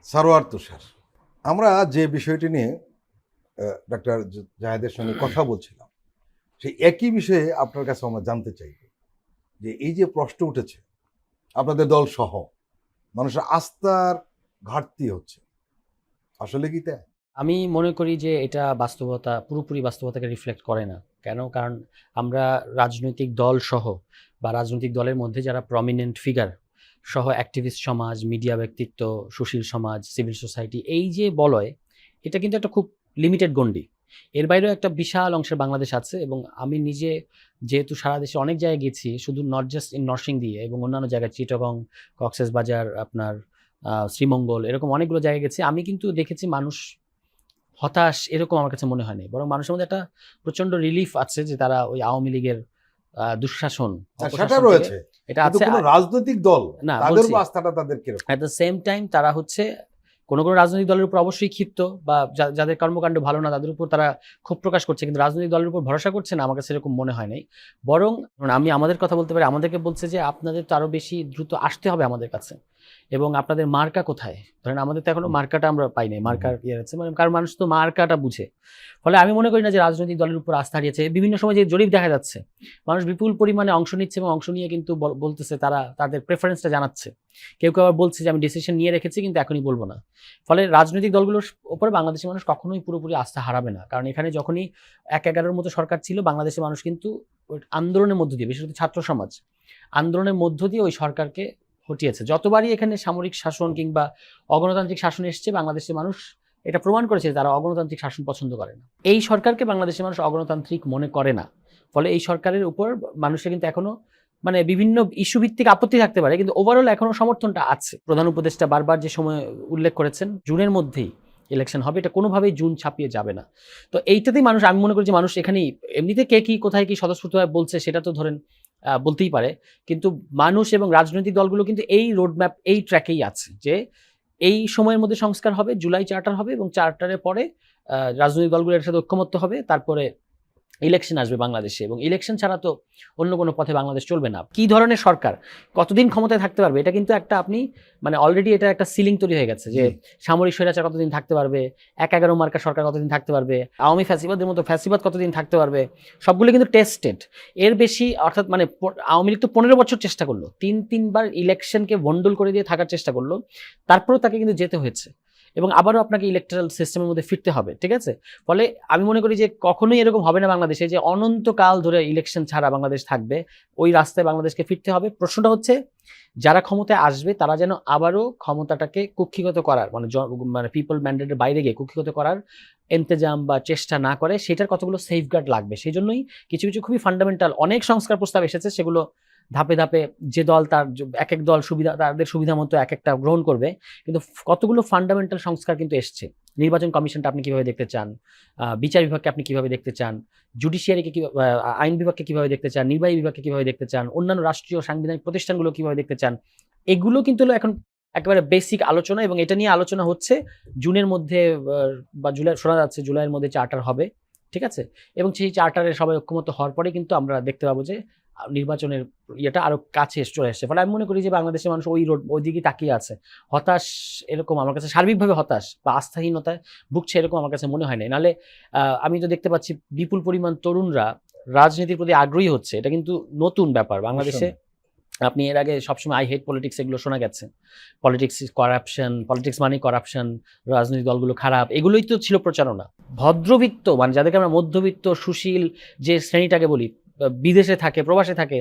সারোয়ার তুষার, আমরা যে বিষয়টি নিয়ে ডাক্তার জাহেদের সঙ্গে কথা বলছিলাম, সেই একই বিষয়ে আপনার কাছে আমরা জানতে চাই যে এই যে প্রশ্ন উঠেছে আপনাদের দল সহ মানুষের আস্থার ঘাটতি হচ্ছে, আসলে কি তাই? আমি মনে করি যে এটা পুরোপুরি বাস্তবতাকে রিফ্লেক্ট করে না। কেন? কারণ আমরা রাজনৈতিক দল সহ বা রাজনৈতিক দলের মধ্যে যারা প্রমিনেন্ট ফিগার সহ অ্যাক্টিভিস্ট সমাজ, মিডিয়া ব্যক্তিত্ব, সুশীল সমাজ, সিভিল সোসাইটি, এই যে বলয়, এটা কিন্তু একটা খুব লিমিটেড গণ্ডি। এর বাইরেও একটা বিশাল অংশের বাংলাদেশ আছে এবং আমি নিজে যেহেতু সারা দেশে অনেক জায়গায় গেছি, শুধু নট জাস্ট ইন নরসিংদী এবং অন্যান্য জায়গায় চিটাগং, কক্সবাজার, আপনার শ্রীমঙ্গল, এরকম অনেকগুলো জায়গায় গেছি। আমি কিন্তু দেখেছি মানুষ হতাশ এরকম আমার কাছে মনে হয়নি। বরং মানুষের মধ্যে একটা প্রচন্ড রিলিফ আছে যে তারা ওই আওয়ামী লীগের দুঃশাসন, সেটা অপশাসন থেকে রয়েছে, এটা কিন্তু আছে। কোনো রাজনৈতিক দল না, তাদের বলছি উপর আস্থাটা তাদের কিরকম? অ্যাট দ্য সেম টাইম তারা হচ্ছে কোনো রাজনৈতিক দলের উপর অবশ্যই ক্ষিপ্ত বা যাদের কর্মকাণ্ড ভালো না তাদের উপর তারা ক্ষোভ প্রকাশ করছে, কিন্তু রাজনৈতিক দলের উপর ভরসা করছে না, আমার কাছে এরকম মনে হয় নাই। বরং আমি আমাদের কথা বলতে পারি, আমাদেরকে বলছে যে আপনাদের তো আরো বেশি দ্রুত আসতে হবে আমাদের কাছে, এবং আপনাদের মার্কা কোথায়? ধরেন আমাদের তো এখনো মার্কাটা আমরা পাই নাই, মার্কার ইয়ে আছে, মানে কারণ মানুষ তো মার্কাটা বুঝে। ফলে আমি মনে করি না যে রাজনৈতিক দলের উপর আস্থা হারিয়েছে। বিভিন্ন সময় যে জরিপ দেখা যাচ্ছে, মানুষ বিপুল পরিমাণে অংশ নিচ্ছে এবং অংশ নিয়ে কিন্তু বলতেছে তারা তাদের প্রেফারেন্সটা জানাচ্ছে। কেউ কেউ আবার বলছে যে আমি ডিসিশন নিয়ে রেখেছি কিন্তু এখনই বলবো না। ফলে রাজনৈতিক দলগুলোর উপরে বাংলাদেশের মানুষ কখনোই পুরোপুরি আস্থা হারাবে না, কারণ এখানে যখনই ১-১১-র মতো সরকার ছিল, বাংলাদেশের মানুষ কিন্তু ওই আন্দোলনের মধ্য দিয়ে, বিশেষত ছাত্র সমাজ আন্দোলনের মধ্য দিয়ে ওই সরকারকে হটিয়েছে। যতবারই এখানে সামরিক শাসন কিংবা অগণতান্ত্রিক শাসন এসছে, বাংলাদেশের মানুষ এটা প্রমাণ করেছে তারা অগণতান্ত্রিক শাসন পছন্দ করে না। এই সরকারকে বাংলাদেশের মানুষ অগণতান্ত্রিক মনে করে না। ফলে এই সরকারের উপর মানুষের কিন্তু এখনো মানে বিভিন্ন ইস্যু ভিত্তিক আপত্তি থাকতে পারে, কিন্তু ওভারঅল এখনো সমর্থনটা আছে। প্রধান উপদেষ্টা বারবার যে সময় উল্লেখ করেছেন জুনের মধ্যেই ইলেকশন হবে, এটা কোনোভাবেই জুন ছাপিয়ে যাবে না। তো এইটাতেই মানুষ, আমি মনে করি যে মানুষ এখানেই এমনিতে কে কি কোথায় কি স্বতঃস্ফূর্তভাবে বলছে সেটা তো ধরেন বলতেই পারে, কিন্তু মানুষ এবং রাজনৈতিক দলগুলো কিন্তু এই রোডম্যাপ, এই ট্র্যাকেই আছে যে এই সময়ের মধ্যে সংস্কার হবে, জুলাই চার্টার হবে এবং চার্টারের পরে রাজনৈতিক দলগুলো এর সাথে ঐক্যমত্য হবে, তারপরে ইলেকশন আসবে বাংলাদেশে, এবং ইলেকশন ছাড়া তো অন্য কোনো পথে বাংলাদেশ চলবে না। কি ধরনের সরকার কতদিন ক্ষমতায় থাকতে পারবে, এটা কিন্তু একটা আপনি মানে অলরেডি এটা একটা সিলিং তৈরি হয়ে গেছে যে সামরিক স্বৈরাচার কতদিন থাকতে পারবে, ১-১১ মার্কা সরকার কতদিন থাকতে পারবে, আওয়ামী ফ্যাসিবাদের মতো ফ্যাসিবাদ কতদিন থাকতে পারবে, সবগুলো কিন্তু টেস্টেড। এর বেশি অর্থাৎ মানে আওয়ামী লীগ তো ১৫ বছর চেষ্টা করলো, তিনবার ইলেকশনকে ভন্ডুল করে দিয়ে থাকার চেষ্টা করলো, তারপরেও তাকে কিন্তু যেতে হয়েছে এবং আবারও আপনাকে ইলেকট্রাল সিস্টেমের মধ্যে ফিরতে হবে, ঠিক আছে? ফলে আমি মনে করি যে কখনোই এরকম হবে না বাংলাদেশে যে অনন্তকাল ধরে ইলেকশন ছাড়া বাংলাদেশ থাকবে। ওই রাস্তায় বাংলাদেশকে ফিরতে হবে। প্রশ্নটা হচ্ছে যারা ক্ষমতায় আসবে তারা যেন আবারও ক্ষমতাটাকে কুক্ষিগত করার মানে পিপল ম্যান্ডেটের বাইরে গিয়ে কুক্ষিগত করার ইন্তেজাম বা চেষ্টা না করে, সেটার কতগুলো সেফগার্ড লাগবে। সেই জন্যই কিছু কিছু খুবই ফান্ডামেন্টাল অনেক সংস্কার প্রস্তাব এসেছে, সেগুলো ধাপে ধাপে যে দল তার এক এক দল তাদের সুবিধা মতো এক একটা গ্রহণ করবে, কিন্তু কতগুলো ফান্ডামেন্টাল সংস্কার কিন্তু এসছে। নির্বাচন কমিশনটা আপনি কিভাবে দেখতে চান, বিচার বিভাগকে আপনি কিভাবে দেখতে চান, জুডিশিয়ারিকে কিভাবে, আইন বিভাগকে কিভাবে দেখতে চান, নির্বাহী বিভাগকে কিভাবে দেখতে চান, অন্যান্য রাষ্ট্রীয় সাংবিধানিক প্রতিষ্ঠানগুলো কিভাবে দেখতে চান, এগুলো কিন্তু হলো এখন একেবারে বেসিক আলোচনা, এবং এটা নিয়ে আলোচনা হচ্ছে। জুনের মধ্যে বা জুলাই, শোনা যাচ্ছে জুলাইয়ের মধ্যে চার্টার হবে, ঠিক আছে? এবং সেই চার্টারে সবাই ঐক্যমত হওয়ার পরে কিন্তু আমরা দেখতে পাবো যে নির্বাচনের ইয়েটা আরো কাছে চলে আসছে। ফলে আমি মনে করি যে বাংলাদেশের মানুষ ওই দিকে তাকিয়ে আছে। হতাশ এরকম আমার কাছে, সার্বিকভাবে হতাশ বা আস্থাহীনতায় ভুগছে এরকম আমার কাছে মনে হয় না। নাহলে আমি তো দেখতে পাচ্ছি বিপুল পরিমাণ তরুণরা রাজনীতির প্রতি আগ্রহী হচ্ছে। এটা কিন্তু নতুন ব্যাপার বাংলাদেশে। আপনি এর আগে সবসময় আই হেট পলিটিক্স এগুলো শোনা গেছে। পলিটিক্স মানে করাপশন, রাজনৈতিক দলগুলো খারাপ, এগুলোই তো ছিল প্রচারণা। ভদ্রবিত্ত মানে যাদেরকে আমরা মধ্যবিত্ত সুশীল যে শ্রেণীটাকে বলি, বিদেশে থাকে, প্রবাসে থাকে,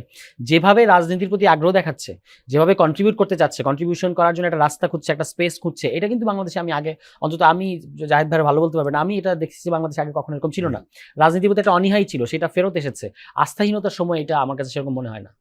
যেভাবে রাজনীতির প্রতি আগ্রহ দেখাচ্ছে, যেভাবে কন্ট্রিবিউট করতে চাচ্ছে, কন্ট্রিবিউশন করার জন্য একটা রাস্তা খুঁজছে, একটা স্পেস খুঁজছে, এটা কিন্তু বাংলাদেশে আমি আগে, অন্তত আমি, জাহিদ ভাই ভালো বলতে পারবেন, আমি এটা দেখছি বাংলাদেশে আগে কখনো এরকম ছিল না। রাজনীতির প্রতি একটা অনীহাই ছিল, সেটা ফেরত এসেছে। আস্থাহীনতার সময় এটা আমার কাছে সেরকম মনে হয় না।